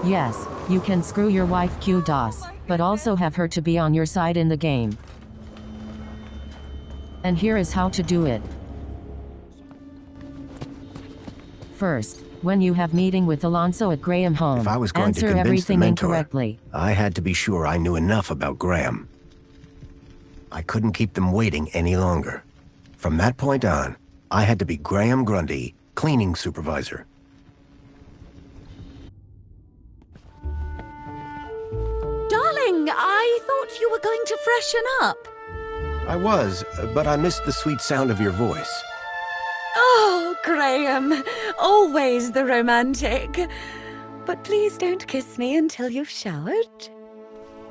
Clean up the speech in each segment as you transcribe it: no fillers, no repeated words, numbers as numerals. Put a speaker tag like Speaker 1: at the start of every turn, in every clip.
Speaker 1: Yes, you can screw your wife Q-DOS, but also have her to be on your side in the game. And here is how to do it. First, when you have meeting with Alonso at Graham home,
Speaker 2: If I was going to
Speaker 1: answer
Speaker 2: convince the
Speaker 1: everything
Speaker 2: mentor,
Speaker 1: incorrectly.
Speaker 2: I had to be sure I knew enough about Graham. I couldn't keep them waiting any longer. From that point on, I had to be Graham Grundy, cleaning supervisor.
Speaker 3: Darling, I thought you were going to freshen up.
Speaker 2: I was, but I missed the sweet sound of your voice.
Speaker 3: Oh, Graham, always the romantic. But please don't kiss me until you've showered.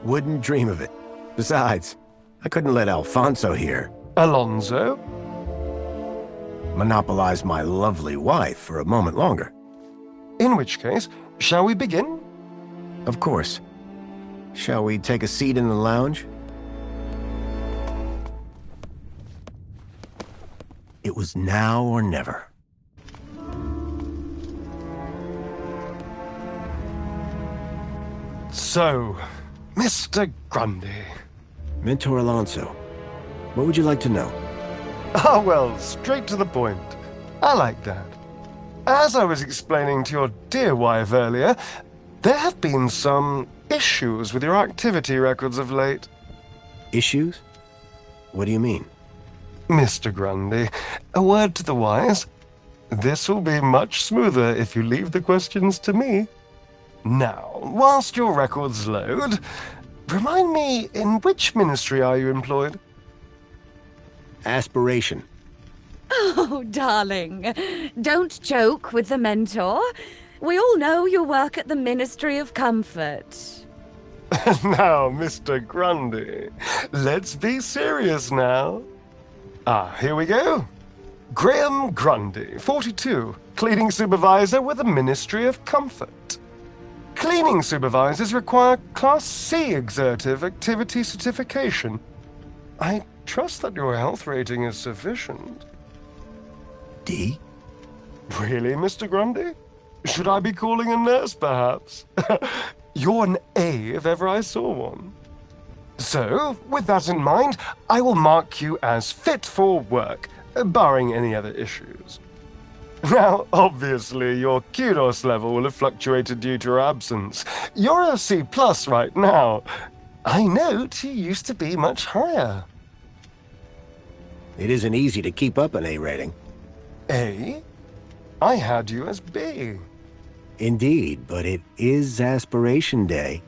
Speaker 2: Wouldn't dream of it. Besides, I couldn't let Alfonso here
Speaker 4: Alonso?
Speaker 2: monopolize my lovely wife for a moment longer.
Speaker 4: In which case, shall we begin?
Speaker 2: Of course. Shall we take a seat in the lounge? It was now or never.
Speaker 4: So, Mr. Grundy.
Speaker 2: Mentor Alonso, what would you like to know?
Speaker 4: Ah, well, straight to the point. I like that. As I was explaining to your dear wife earlier, there have been some issues with your activity records of late.
Speaker 2: Issues? What do you mean?
Speaker 4: Mr. Grundy, a word to the wise. This will be much smoother if you leave the questions to me. Now, whilst your records load, remind me, in which ministry are you employed?
Speaker 2: Aspiration.
Speaker 3: Oh, darling, don't joke with the mentor. We all know you work at the Ministry of Comfort.
Speaker 4: Now, Mr. Grundy, let's be serious now. Here we go. Graham Grundy, 42, cleaning supervisor with the Ministry of Comfort. Cleaning supervisors require Class C exertive activity certification. I trust that your health rating is sufficient.
Speaker 2: D?
Speaker 4: Really, Mr. Grundy? Should I be calling a nurse, perhaps? You're an A if ever I saw one. So, with that in mind, I will mark you as fit for work, barring any other issues. Now, obviously, your kudos level will have fluctuated due to your absence. You're a C+ right now. I note you used to be much higher.
Speaker 2: It isn't easy to keep up an A rating.
Speaker 4: A? I had you as B.
Speaker 2: Indeed, but it is Aspiration Day.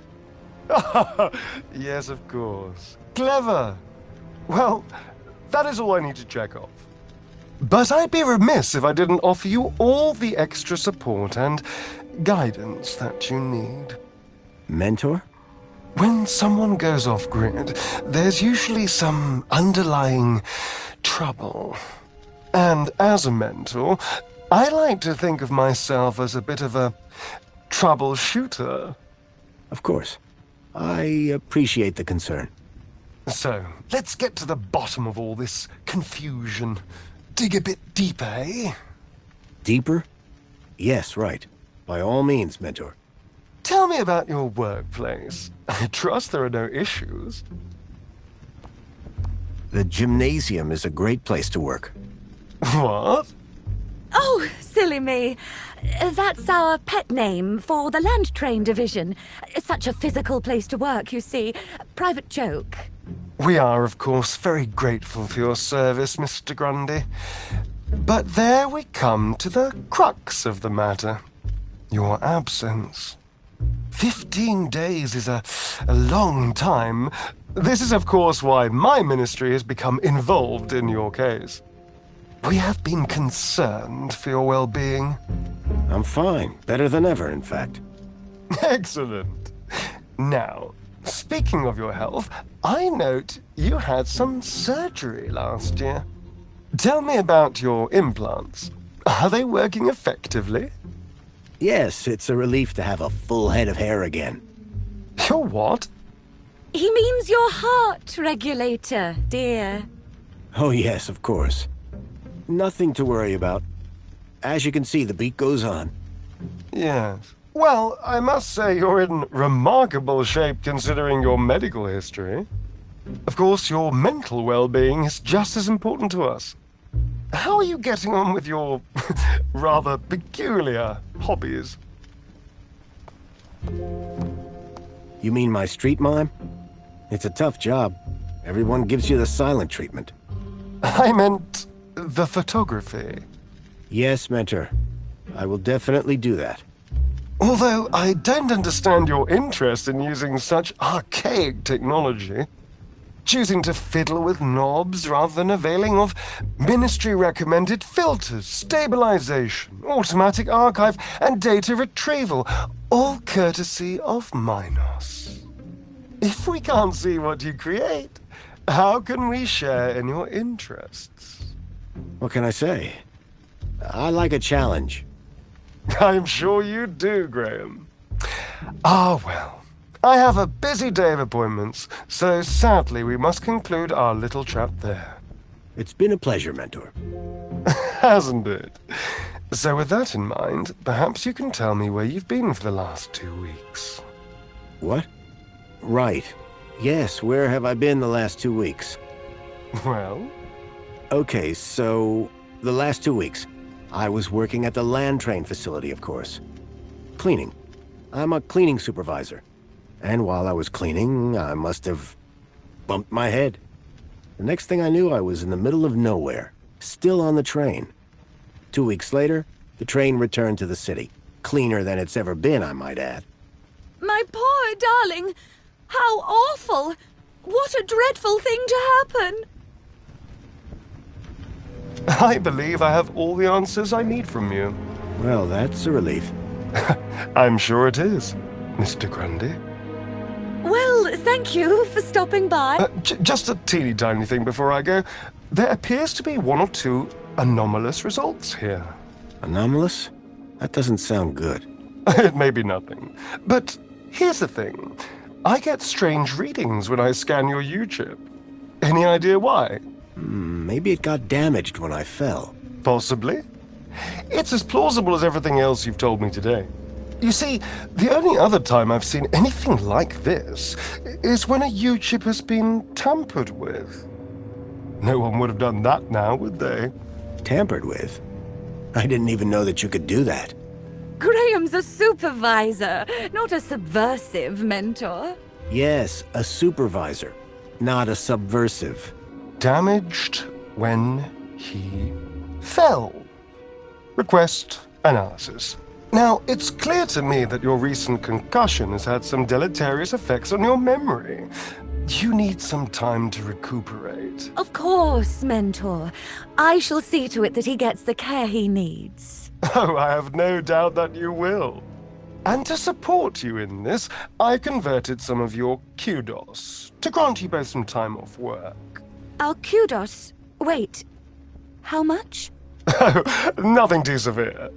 Speaker 4: Yes, of course. Clever. Well, that is all I need to check off. But I'd be remiss if I didn't offer you all the extra support and guidance that you need.
Speaker 2: Mentor?
Speaker 4: When someone goes off-grid, there's usually some underlying trouble. And as a mentor, I like to think of myself as a bit of a troubleshooter.
Speaker 2: Of course. I appreciate the concern.
Speaker 4: So, let's get to the bottom of all this confusion. Dig a bit deeper, eh?
Speaker 2: Deeper? Yes, right. By all means, Mentor.
Speaker 4: Tell me about your workplace. I trust there are no issues.
Speaker 2: The gymnasium is a great place to work.
Speaker 4: What?
Speaker 3: Oh, silly me. That's our pet name for the land train division. It's such a physical place to work, you see. Private joke.
Speaker 4: We are, of course, very grateful for your service, Mr. Grundy. But there we come to the crux of the matter. Your absence. 15 days is a long time. This is, of course, why my ministry has become involved in your case. We have been concerned for your well-being.
Speaker 2: I'm fine. Better than ever, in fact.
Speaker 4: Excellent. Now, speaking of your health, I note you had some surgery last year. Tell me about your implants. Are they working effectively?
Speaker 2: Yes, it's a relief to have a full head of hair again.
Speaker 4: Your what?
Speaker 3: He means your heart regulator, dear.
Speaker 2: Oh yes, of course. Nothing to worry about. As you can see, the beat goes on.
Speaker 4: Yes, Well, I must say you're in remarkable shape considering your medical history. Of course, your mental well-being is just as important to us. How are you getting on with your rather peculiar hobbies?
Speaker 2: You mean my street mime? It's a tough job. Everyone gives you the silent treatment.
Speaker 4: I meant the photography.
Speaker 2: Yes, Mentor. I will definitely do that.
Speaker 4: Although I don't understand your interest in using such archaic technology. Choosing to fiddle with knobs rather than availing of ministry-recommended filters, stabilization, automatic archive, and data retrieval, all courtesy of Minos. If we can't see what you create, how can we share in your interests?
Speaker 2: What can I say? I like a challenge.
Speaker 4: I'm sure you do, Graham. Ah, well. I have a busy day of appointments, so sadly we must conclude our little chat there.
Speaker 2: It's been a pleasure, Mentor.
Speaker 4: Hasn't it? So with that in mind, perhaps you can tell me where you've been for the last 2 weeks.
Speaker 2: What? Right. Yes, where have I been the last 2 weeks?
Speaker 4: Well?
Speaker 2: Okay, so the last 2 weeks, I was working at the land train facility, of course. Cleaning. I'm a cleaning supervisor. And while I was cleaning, I must have bumped my head. The next thing I knew, I was in the middle of nowhere, still on the train. 2 weeks later, the train returned to the city. Cleaner than it's ever been, I might add.
Speaker 3: My poor darling! How awful! What a dreadful thing to happen!
Speaker 4: I believe I have all the answers I need from you.
Speaker 2: Well, that's a relief.
Speaker 4: I'm sure it is, Mr. Grundy.
Speaker 3: Well, thank you for stopping by.
Speaker 4: Just a teeny tiny thing before I go. There appears to be 1 or 2 anomalous results here.
Speaker 2: Anomalous? That doesn't sound good.
Speaker 4: It may be nothing. But here's the thing. I get strange readings when I scan your U-chip. Any idea why?
Speaker 2: Maybe it got damaged when I fell.
Speaker 4: Possibly. It's as plausible as everything else you've told me today. You see, the only other time I've seen anything like this is when a U-chip has been tampered with. No one would have done that now, would they?
Speaker 2: Tampered with? I didn't even know that you could do that.
Speaker 3: Graham's a supervisor, not a subversive mentor.
Speaker 2: Yes, a supervisor, not a subversive.
Speaker 4: Damaged when he fell. Request analysis. Now, it's clear to me that your recent concussion has had some deleterious effects on your memory. You need some time to recuperate.
Speaker 3: Of course, mentor. I shall see to it that he gets the care he needs.
Speaker 4: Oh, I have no doubt that you will. And to support you in this, I converted some of your kudos to grant you both some time off work.
Speaker 3: Our kudos? Wait, how much?
Speaker 4: Oh, nothing too severe.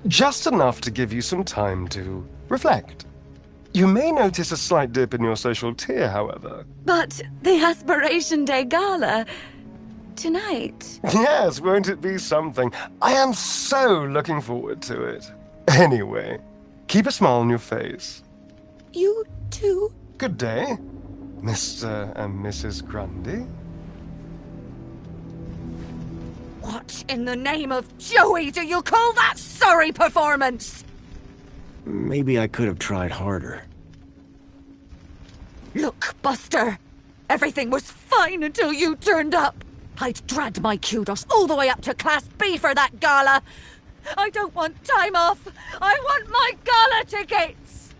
Speaker 4: Just enough to give you some time to reflect. You may notice a slight dip in your social tier, however.
Speaker 3: But the Aspiration Day Gala... tonight.
Speaker 4: Yes, won't it be something? I am so looking forward to it. Anyway, keep a smile on your face.
Speaker 3: You too?
Speaker 4: Good day, Mr. and Mrs. Grundy.
Speaker 3: What in the name of Joey do you call that sorry performance?
Speaker 2: Maybe I could have tried harder.
Speaker 3: Look, Buster. Everything was fine until you turned up. I'd dragged my kudos all the way up to Class B for that gala. I don't want time off. I want my gala tickets.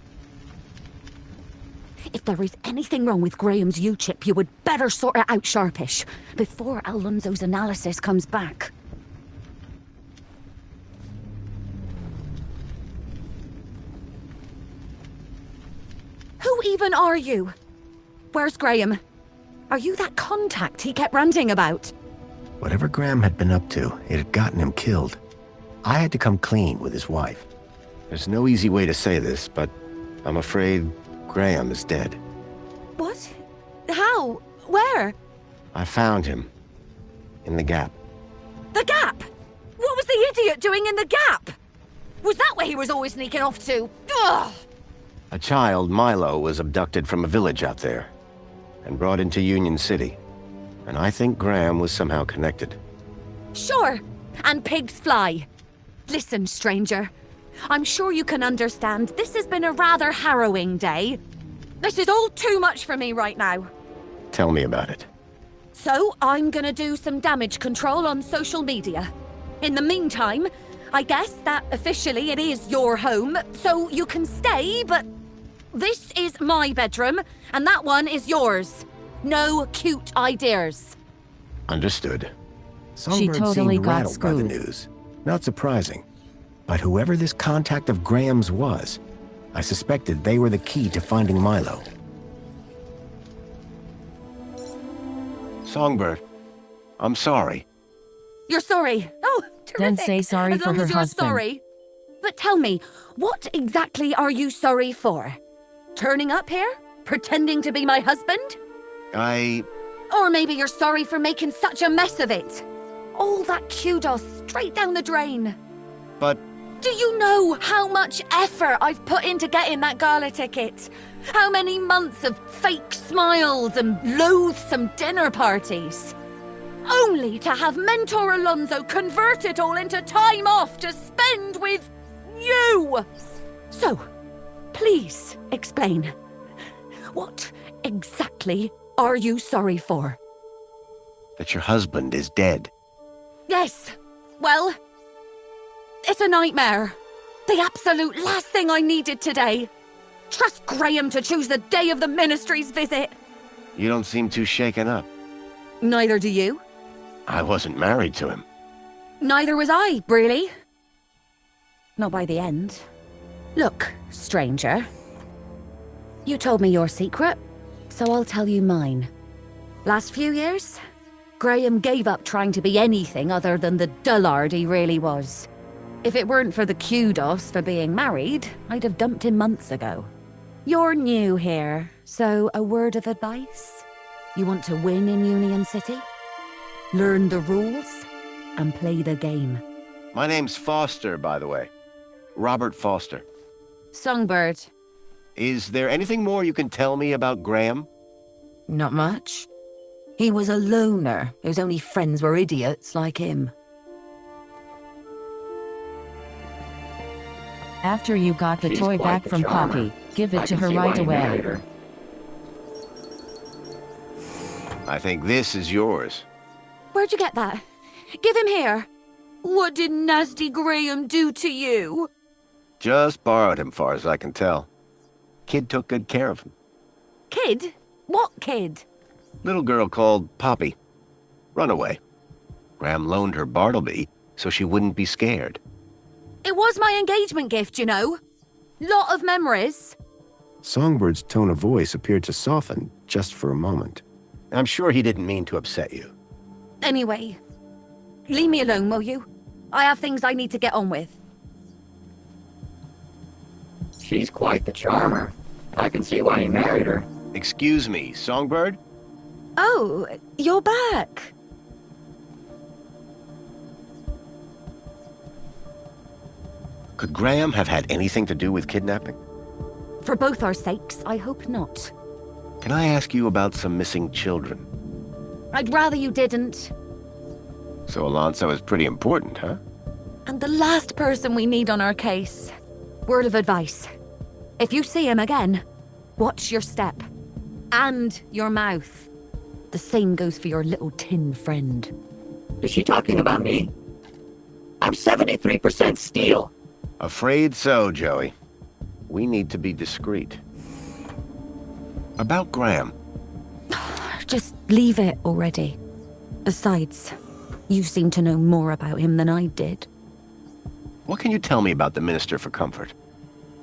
Speaker 3: If there is anything wrong with Graham's U-chip, you would better sort it out sharpish before Alonso's analysis comes back. Who even are you? Where's Graham? Are you that contact he kept ranting about?
Speaker 2: Whatever Graham had been up to, it had gotten him killed. I had to come clean with his wife. There's no easy way to say this, but I'm afraid Graham is dead.
Speaker 3: What? How? Where?
Speaker 2: I found him. In the Gap.
Speaker 3: The Gap? What was the idiot doing in the Gap? Was that where he was always sneaking off to? Ugh!
Speaker 2: A child, Milo, was abducted from a village out there and brought into Union City. And I think Graham was somehow connected.
Speaker 3: Sure, and pigs fly. Listen, stranger. I'm sure you can understand this has been a rather harrowing day. This is all too much for me right now.
Speaker 2: Tell me about it.
Speaker 3: So, I'm gonna do some damage control on social media. In the meantime, I guess that officially it is your home, so you can stay, but this is my bedroom, and that one is yours. No cute ideas.
Speaker 2: Understood. Songbird
Speaker 1: totally
Speaker 2: seemed
Speaker 1: got
Speaker 2: rattled by the
Speaker 1: screwed.
Speaker 2: news. Not surprising. But whoever this contact of Graham's was, I suspected they were the key to finding Milo. Songbird, I'm sorry.
Speaker 3: You're sorry. Oh, terrific.
Speaker 1: Then say sorry
Speaker 3: as
Speaker 1: for
Speaker 3: long
Speaker 1: her
Speaker 3: as you're
Speaker 1: husband.
Speaker 3: sorry. But tell me, what exactly are you sorry for? Turning up here? Pretending to be my husband? Or maybe you're sorry for making such a mess of it. All that kudos straight down the drain.
Speaker 2: But
Speaker 3: Do you know how much effort I've put into getting that gala ticket? How many months of fake smiles and loathsome dinner parties? Only to have Mentor Alonso convert it all into time off to spend with you! So, please explain. What exactly are you sorry for?
Speaker 2: that your husband is dead.
Speaker 3: Yes. Well, it's a nightmare. The absolute last thing I needed today. Trust Graham to choose the day of the ministry's visit.
Speaker 2: You don't seem too shaken up.
Speaker 3: Neither do you.
Speaker 2: I wasn't married to him.
Speaker 3: Neither was I, really. Not by the end. Look, stranger. You told me your secret, so I'll tell you mine. Last few years, Graham gave up trying to be anything other than the dullard he really was. If it weren't for the kudos for being married, I'd have dumped him months ago. You're new here, so a word of advice? You want to win in Union City? Learn the rules and play the game.
Speaker 2: My name's Foster, by the way. Robert Foster.
Speaker 3: Songbird.
Speaker 2: Is there anything more you can tell me about Graham?
Speaker 3: Not much. He was a loner whose only friends were idiots like him.
Speaker 1: After you got the toy back from Poppy, give it to her right away.
Speaker 2: I think this is yours.
Speaker 3: Where'd you get that? Give him here. What did nasty Graham do to you?
Speaker 2: Just borrowed him, far as I can tell. Kid took good care of him.
Speaker 3: Kid? What kid?
Speaker 2: Little girl called Poppy. Runaway. Graham loaned her Bartleby so she wouldn't be scared.
Speaker 3: It was my engagement gift, you know. Lot of memories.
Speaker 2: Songbird's tone of voice appeared to soften just for a moment. I'm sure he didn't mean to upset you.
Speaker 3: Anyway, leave me alone, will you? I have things I need to get on with.
Speaker 5: She's quite the charmer. I can see why he married her.
Speaker 2: Excuse me, Songbird?
Speaker 3: Oh, you're back.
Speaker 2: Could Graham have had anything to do with kidnapping?
Speaker 3: For both our sakes, I hope not.
Speaker 2: Can I ask you about some missing children?
Speaker 3: I'd rather you didn't.
Speaker 2: So Alonso is pretty important, huh?
Speaker 3: And the last person we need on our case. Word of advice. If you see him again, watch your step. And your mouth. The same goes for your little tin friend.
Speaker 5: Is she talking about me? I'm 73% steel.
Speaker 2: Afraid so, Joey. We need to be discreet. About Graham.
Speaker 3: Just leave it already. Besides, you seem to know more about him than I did.
Speaker 2: What can you tell me about the Minister for Comfort?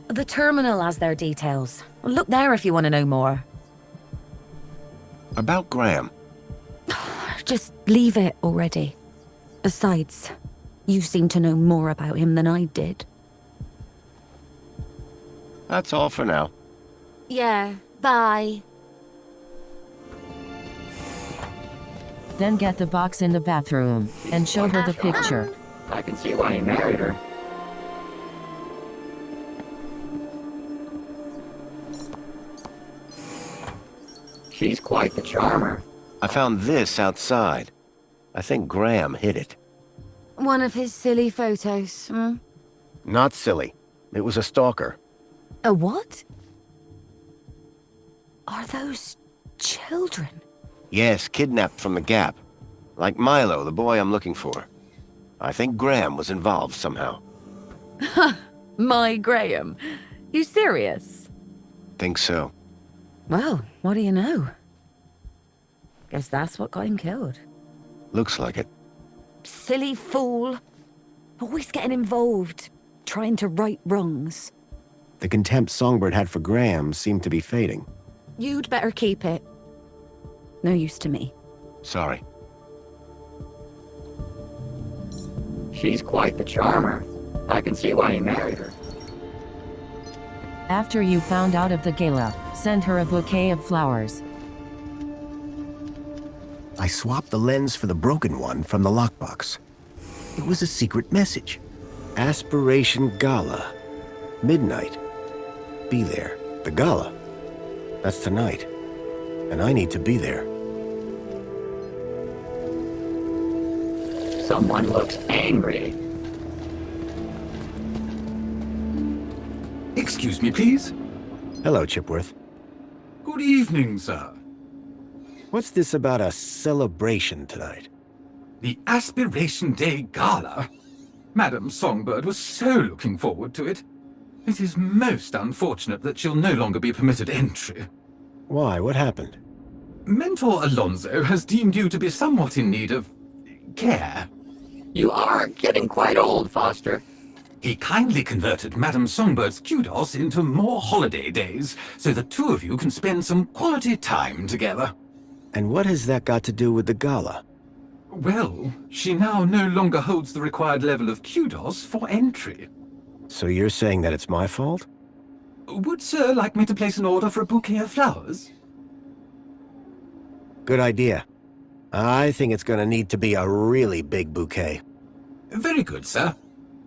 Speaker 3: The terminal has their details. Look there if you want to know more.
Speaker 2: About Graham.
Speaker 3: Just leave it already. Besides, you seem to know more about him than I did.
Speaker 2: That's all for now.
Speaker 3: Yeah, bye.
Speaker 1: Then get the box in the bathroom and show her the picture.
Speaker 5: I can see why he married her. She's quite the charmer.
Speaker 2: I found this outside. I think Graham hid it.
Speaker 3: One of his silly photos, hmm?
Speaker 2: Not silly. It was a stalker.
Speaker 3: A what? Are those children?
Speaker 2: Yes, kidnapped from the Gap. Like Milo, the boy I'm looking for. I think Graham was involved somehow.
Speaker 3: My Graham. You serious?
Speaker 2: Think so.
Speaker 3: Well, what do you know? Guess that's what got him killed.
Speaker 2: Looks like it.
Speaker 3: Silly fool. Always getting involved, trying to right wrongs.
Speaker 2: The contempt Songbird had for Graham seemed to be fading.
Speaker 3: You'd better keep it. No use to me.
Speaker 2: Sorry.
Speaker 5: She's quite the charmer. I can see why you married her.
Speaker 1: After you found out of the gala, send her a bouquet of flowers.
Speaker 2: I swapped the lens for the broken one from the lockbox. It was a secret message. Aspiration Gala. Midnight. Be there. The gala. That's tonight. And I need to be there.
Speaker 5: Someone looks angry.
Speaker 6: Excuse me, please.
Speaker 2: Hello, Chipworth.
Speaker 6: Good evening, sir.
Speaker 2: What's this about a celebration tonight?
Speaker 6: The Aspiration Day Gala. Madam Songbird was so looking forward to it. It is most unfortunate that she'll no longer be permitted entry.
Speaker 2: Why? What happened?
Speaker 6: Mentor Alonso has deemed you to be somewhat in need of care.
Speaker 5: You are getting quite old, Foster.
Speaker 6: He kindly converted Madam Songbird's kudos into more holiday days, so the two of you can spend some quality time together.
Speaker 2: And what has that got to do with the gala?
Speaker 6: Well, she now no longer holds the required level of kudos for entry.
Speaker 2: So you're saying that it's my fault?
Speaker 6: Would Sir like me to place an order for a bouquet of flowers?
Speaker 2: Good idea. I think it's gonna need to be a really big bouquet.
Speaker 6: Very good, sir.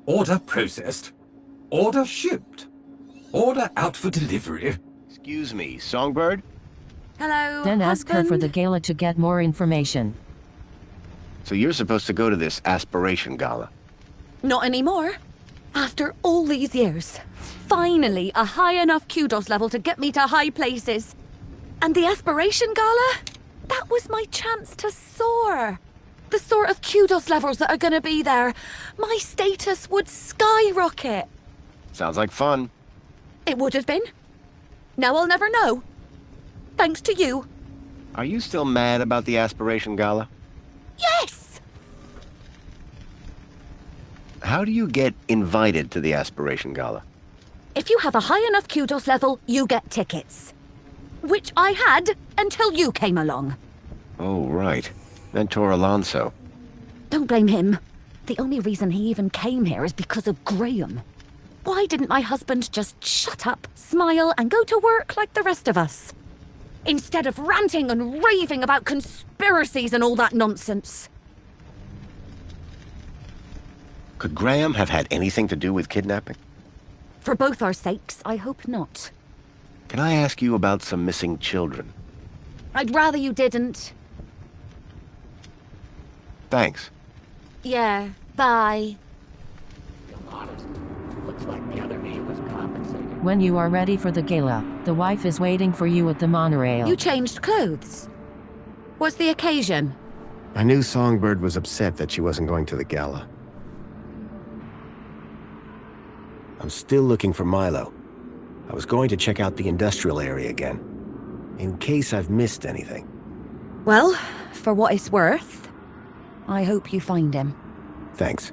Speaker 6: Order processed. Order shipped. Order out for delivery.
Speaker 2: Excuse me, Songbird?
Speaker 3: Hello,
Speaker 1: Then ask her for
Speaker 3: husband?
Speaker 1: the gala to get more information.
Speaker 2: So you're supposed to go to this Aspiration Gala.
Speaker 3: Not anymore. After all these years. Finally, a high enough kudos level to get me to high places. And the Aspiration Gala? That was my chance to soar. The sort of kudos levels that are gonna be there. My status would skyrocket.
Speaker 2: Sounds like fun.
Speaker 3: It would have been. Now I'll never know. Thanks to you.
Speaker 2: Are you still mad about the Aspiration Gala?
Speaker 3: Yes!
Speaker 2: How do you get invited to the Aspiration Gala?
Speaker 3: If you have a high enough kudos level, you get tickets. Which I had until you came along.
Speaker 2: Oh, right. Mentor Alonso.
Speaker 3: Don't blame him. The only reason he even came here is because of Graham. Why didn't my husband just shut up, smile, and go to work like the rest of us? Instead of ranting and raving about conspiracies and all that nonsense.
Speaker 2: Could Graham have had anything to do with kidnapping?
Speaker 3: For both our sakes, I hope not.
Speaker 2: Can I ask you about some missing children?
Speaker 3: I'd rather you didn't.
Speaker 2: Thanks.
Speaker 3: Yeah, bye.
Speaker 5: Honest. Looks like the other knee was compensated.
Speaker 1: When you are ready for the gala, the wife is waiting for you at the monorail.
Speaker 3: You changed clothes. What's the occasion?
Speaker 2: I knew Songbird was upset that she wasn't going to the gala. I'm still looking for Milo. I was going to check out the industrial area again, in case I've missed anything.
Speaker 3: Well, for what it's worth, I hope you find him.
Speaker 2: Thanks.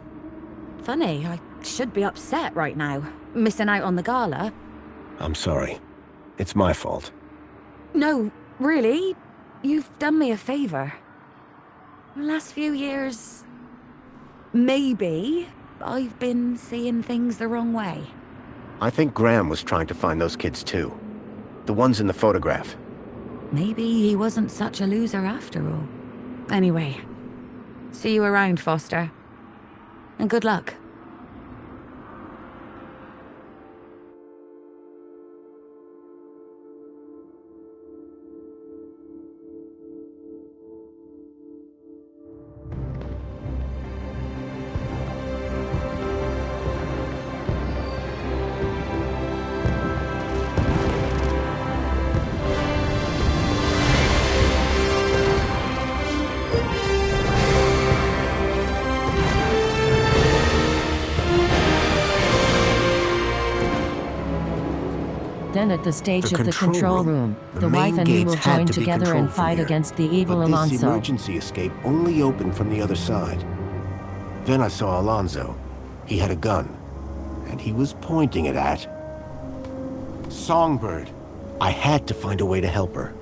Speaker 3: Funny, I should be upset right now, missing out on the gala.
Speaker 2: I'm sorry. It's my fault.
Speaker 3: No, really, you've done me a favor. The last few years, maybe I've been seeing things the wrong way.
Speaker 2: I think Graham was trying to find those kids too. The ones in the photograph.
Speaker 3: Maybe he wasn't such a loser after all. Anyway, see you around, Foster. And good luck.
Speaker 1: Then at the stage
Speaker 2: The
Speaker 1: of the
Speaker 2: control
Speaker 1: control
Speaker 2: room.
Speaker 1: room,
Speaker 2: The
Speaker 1: the
Speaker 2: main
Speaker 1: wife and you
Speaker 2: gates
Speaker 1: will
Speaker 2: had
Speaker 1: join
Speaker 2: to be
Speaker 1: together
Speaker 2: controlled
Speaker 1: and
Speaker 2: from
Speaker 1: fight
Speaker 2: here.
Speaker 1: against the evil
Speaker 2: But this
Speaker 1: Alonso.
Speaker 2: emergency escape only opened from the other side. Then I saw Alonso. He had a gun, and he was pointing it at Songbird. I had to find a way to help her.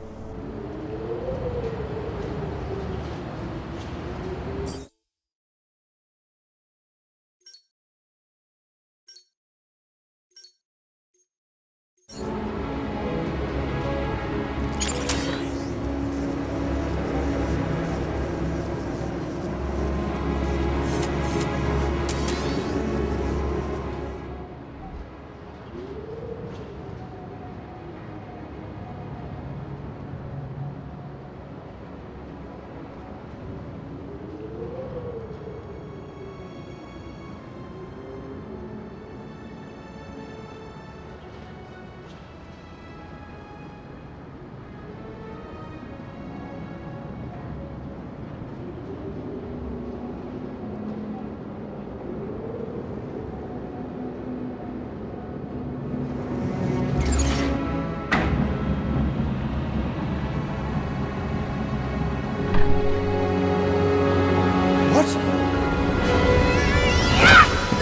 Speaker 4: What?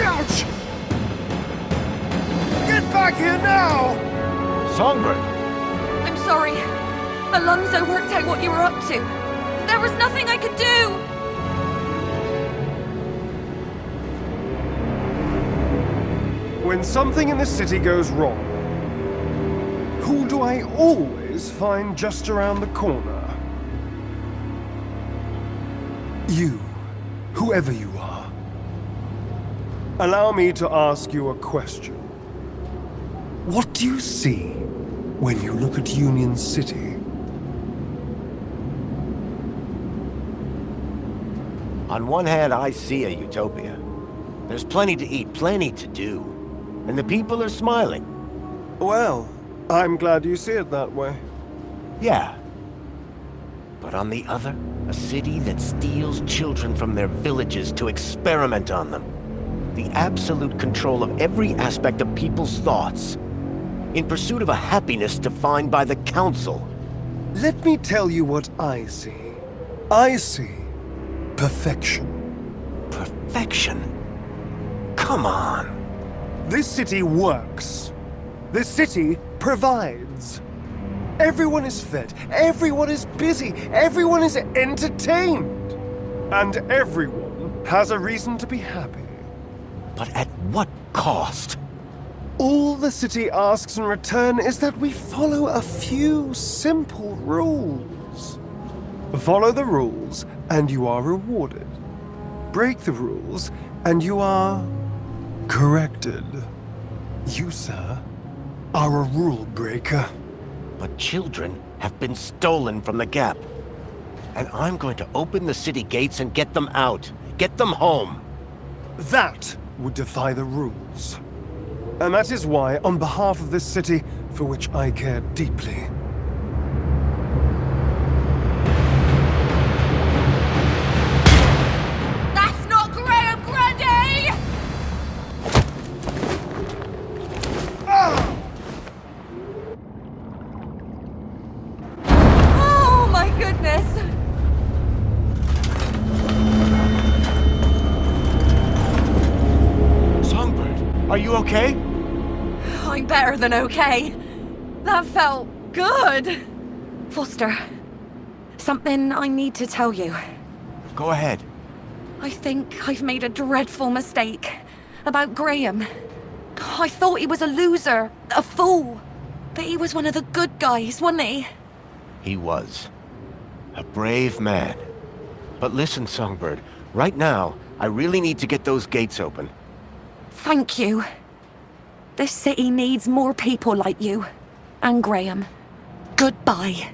Speaker 4: Ouch! Get back here now!
Speaker 2: Songbird!
Speaker 3: I'm sorry. Alonso worked out what you were up to. There was nothing I could do!
Speaker 4: When something in the city goes wrong, who do I always find just around the corner? You, whoever you are. Allow me to ask you a question. What do you see when you look at Union City?
Speaker 2: On one hand, I see a utopia. There's plenty to eat, plenty to do. And the people are smiling.
Speaker 4: Well, I'm glad you see it that way.
Speaker 2: Yeah. But on the other, a city that steals children from their villages to experiment on them. The absolute control of every aspect of people's thoughts. In pursuit of a happiness defined by the council.
Speaker 4: Let me tell you what I see. I see perfection.
Speaker 2: Perfection? Come on.
Speaker 4: This city works. This city provides. Everyone is fed, everyone is busy, everyone is entertained. And everyone has a reason to be happy.
Speaker 2: But at what cost?
Speaker 4: All the city asks in return is that we follow a few simple rules. Follow the rules, and you are rewarded. Break the rules, and you are corrected. You, sir, are a rule breaker.
Speaker 2: But children have been stolen from the Gap. And I'm going to open the city gates and get them out. Get them home.
Speaker 4: That would defy the rules. And that is why, on behalf of this city, for which I care deeply,
Speaker 3: That's not Graham Grundy! Oh my goodness!
Speaker 2: Songbird, are you okay?
Speaker 3: I'm better than okay. That felt good. Foster, something I need to tell you.
Speaker 2: Go ahead.
Speaker 3: I think I've made a dreadful mistake about Graham. I thought he was a loser, a fool. But he was one of the good guys, wasn't he?
Speaker 2: He was. A brave man. But listen, Songbird, right now, I really need to get those gates open.
Speaker 3: Thank you. This city needs more people like you. And Graham. Goodbye.